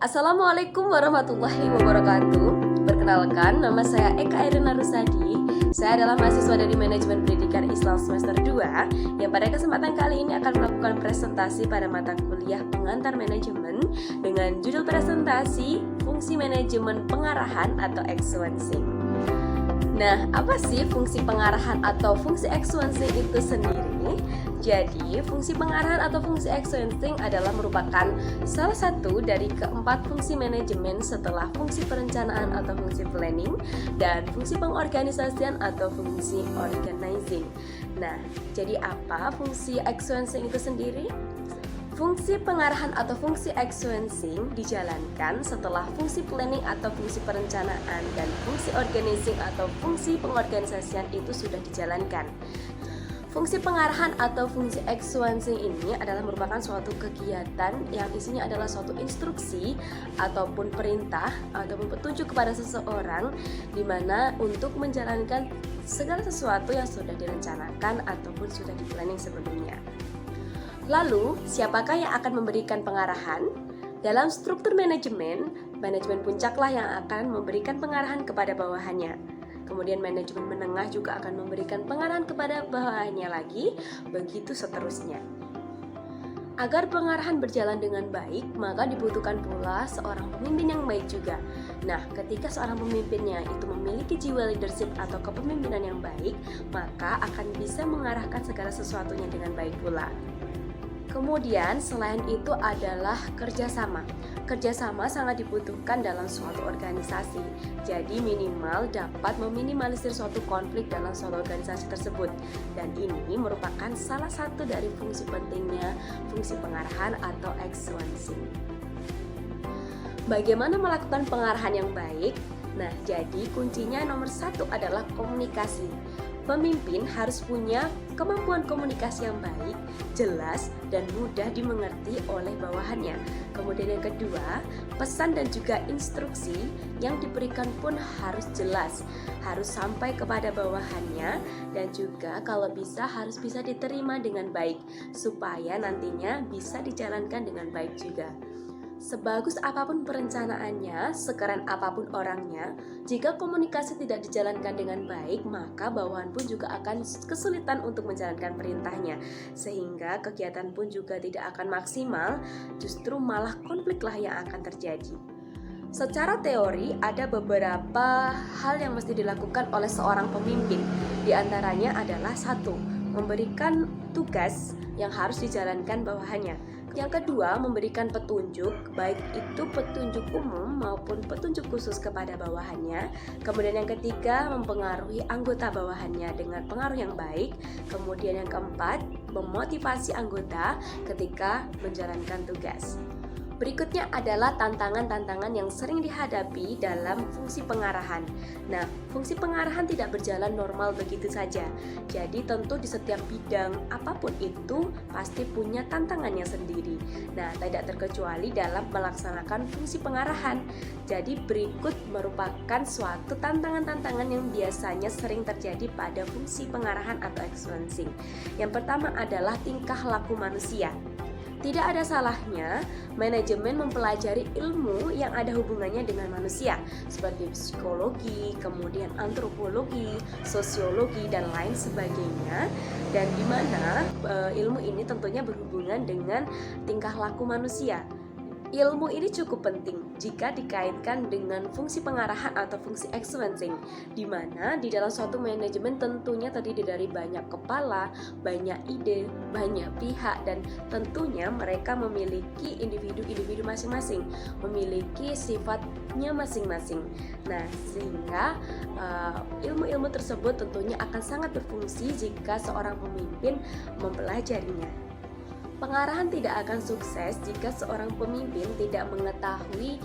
Assalamualaikum warahmatullahi wabarakatuh. Perkenalkan, nama saya Eka Irina Rusadi. Saya adalah mahasiswa dari Manajemen Pendidikan Islam semester 2 yang pada kesempatan kali ini akan melakukan presentasi pada mata kuliah pengantar manajemen dengan judul presentasi Fungsi Manajemen Pengarahan atau Exuencing. Nah, apa sih fungsi pengarahan atau fungsi exuencing itu sendiri? Jadi, fungsi pengarahan atau fungsi exuencing adalah merupakan salah satu dari keempat fungsi manajemen setelah fungsi perencanaan atau fungsi planning dan fungsi pengorganisasian atau fungsi organizing. Nah, jadi apa fungsi exuencing itu sendiri? Fungsi pengarahan atau fungsi exuencing dijalankan setelah fungsi planning atau fungsi perencanaan dan fungsi organizing atau fungsi pengorganisasian itu sudah dijalankan. Fungsi pengarahan atau fungsi exuencing ini adalah merupakan suatu kegiatan yang isinya adalah suatu instruksi ataupun perintah ataupun petunjuk kepada seseorang di mana untuk menjalankan segala sesuatu yang sudah direncanakan ataupun sudah di-planning sebelumnya. Lalu, siapakah yang akan memberikan pengarahan? Dalam struktur manajemen, manajemen puncaklah yang akan memberikan pengarahan kepada bawahannya. Kemudian manajemen menengah juga akan memberikan pengarahan kepada bawahannya lagi, begitu seterusnya. Agar pengarahan berjalan dengan baik, maka dibutuhkan pula seorang pemimpin yang baik juga. Nah, ketika seorang pemimpinnya itu memiliki jiwa leadership atau kepemimpinan yang baik, maka akan bisa mengarahkan segala sesuatunya dengan baik pula. Kemudian selain itu adalah kerjasama. Kerjasama sangat dibutuhkan dalam suatu organisasi. Jadi minimal dapat meminimalisir suatu konflik dalam suatu organisasi tersebut. Dan ini merupakan salah satu dari fungsi pentingnya fungsi pengarahan atau exuencing. Bagaimana melakukan pengarahan yang baik? Nah, jadi kuncinya nomor 1 adalah komunikasi. Pemimpin harus punya kemampuan komunikasi yang baik, jelas, dan mudah dimengerti oleh bawahannya. Kemudian yang kedua, pesan dan juga instruksi yang diberikan pun harus jelas, harus sampai kepada bawahannya, dan juga kalau bisa harus bisa diterima dengan baik, supaya nantinya bisa dijalankan dengan baik juga. Sebagus apapun perencanaannya, sekeren apapun orangnya, jika komunikasi tidak dijalankan dengan baik, maka bawahan pun juga akan kesulitan untuk menjalankan perintahnya, sehingga kegiatan pun juga tidak akan maksimal, justru malah konfliklah yang akan terjadi. Secara teori, ada beberapa hal yang mesti dilakukan oleh seorang pemimpin. Di antaranya adalah 1, memberikan tugas yang harus dijalankan bawahannya. Yang kedua, memberikan petunjuk, baik itu petunjuk umum maupun petunjuk khusus kepada bawahannya. Kemudian yang ketiga, mempengaruhi anggota bawahannya dengan pengaruh yang baik. Kemudian yang keempat, memotivasi anggota ketika menjalankan tugas. Berikutnya adalah tantangan-tantangan yang sering dihadapi dalam fungsi pengarahan. Nah, fungsi pengarahan tidak berjalan normal begitu saja. Jadi tentu di setiap bidang apapun itu pasti punya tantangannya sendiri. Nah, tidak terkecuali dalam melaksanakan fungsi pengarahan. Jadi berikut merupakan suatu tantangan-tantangan yang biasanya sering terjadi pada fungsi pengarahan atau exuencing. Yang pertama adalah tingkah laku manusia. Tidak ada salahnya manajemen mempelajari ilmu yang ada hubungannya dengan manusia seperti psikologi, kemudian antropologi, sosiologi, dan lain sebagainya. Dan di mana ilmu ini tentunya berhubungan dengan tingkah laku manusia. Ilmu ini cukup penting jika dikaitkan dengan fungsi pengarahan atau fungsi exuencing, di mana di dalam suatu manajemen tentunya terdiri dari banyak kepala, banyak ide, banyak pihak, dan tentunya mereka memiliki individu-individu masing-masing, memiliki sifatnya masing-masing. Nah, sehingga ilmu-ilmu tersebut tentunya akan sangat berfungsi jika seorang pemimpin mempelajarinya. Pengarahan tidak akan sukses jika seorang pemimpin tidak mengetahui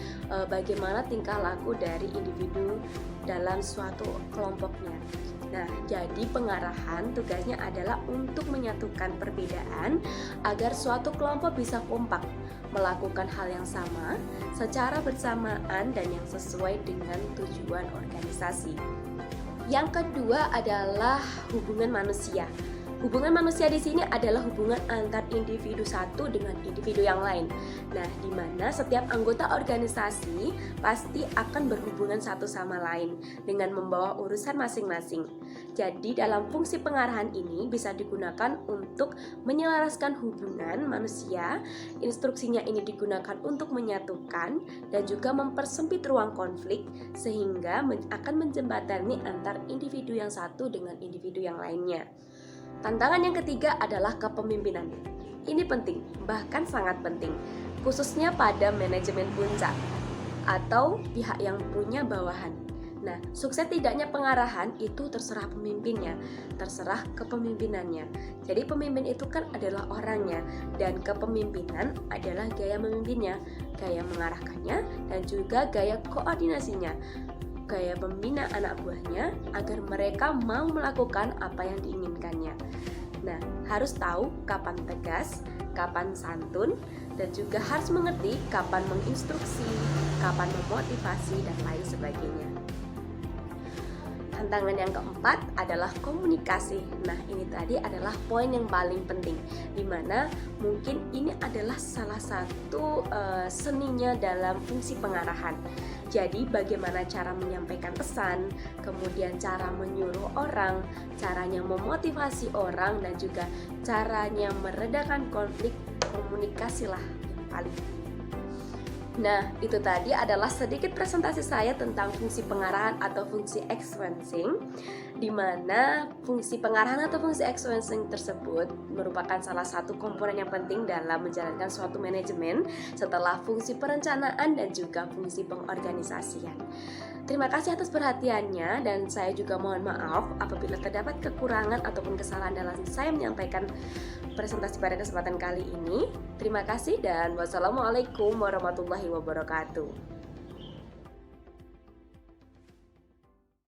bagaimana tingkah laku dari individu dalam suatu kelompoknya. Nah, jadi pengarahan tugasnya adalah untuk menyatukan perbedaan agar suatu kelompok bisa kompak, melakukan hal yang sama secara bersamaan dan yang sesuai dengan tujuan organisasi. Yang kedua adalah hubungan manusia. Hubungan manusia di sini adalah hubungan antar individu satu dengan individu yang lain. Nah, di mana setiap anggota organisasi pasti akan berhubungan satu sama lain dengan membawa urusan masing-masing. Jadi, dalam fungsi pengarahan ini bisa digunakan untuk menyelaraskan hubungan manusia. Instruksinya ini digunakan untuk menyatukan dan juga mempersempit ruang konflik sehingga akan menjembatani antar individu yang satu dengan individu yang lainnya. Tantangan yang ketiga adalah kepemimpinan. Ini penting, bahkan sangat penting, khususnya pada manajemen puncak atau pihak yang punya bawahan. Nah, sukses tidaknya pengarahan itu terserah pemimpinnya, terserah kepemimpinannya. Jadi pemimpin itu kan adalah orangnya, dan kepemimpinan adalah gaya memimpinnya, gaya mengarahkannya, dan juga gaya koordinasinya, gaya membina anak buahnya agar mereka mau melakukan apa yang diinginkannya. Nah, harus tahu kapan tegas, kapan santun, dan juga harus mengerti kapan menginstruksi, kapan memotivasi, dan lain sebagainya. Tantangan yang keempat adalah komunikasi. Nah, ini tadi adalah poin yang paling penting, dimana mungkin ini adalah salah satu seninya dalam fungsi pengarahan. Jadi, bagaimana cara menyampaikan pesan, kemudian cara menyuruh orang, caranya memotivasi orang, dan juga caranya meredakan konflik, komunikasilah yang paling penting. Nah, itu tadi adalah sedikit presentasi saya tentang fungsi pengarahan atau fungsi influencing, di mana fungsi pengarahan atau fungsi influencing tersebut merupakan salah satu komponen yang penting dalam menjalankan suatu manajemen setelah fungsi perencanaan dan juga fungsi pengorganisasian. Terima kasih atas perhatiannya, dan saya juga mohon maaf apabila terdapat kekurangan ataupun kesalahan dalam saya menyampaikan presentasi pada kesempatan kali ini. Terima kasih dan wassalamualaikum warahmatullahi wabarakatuh.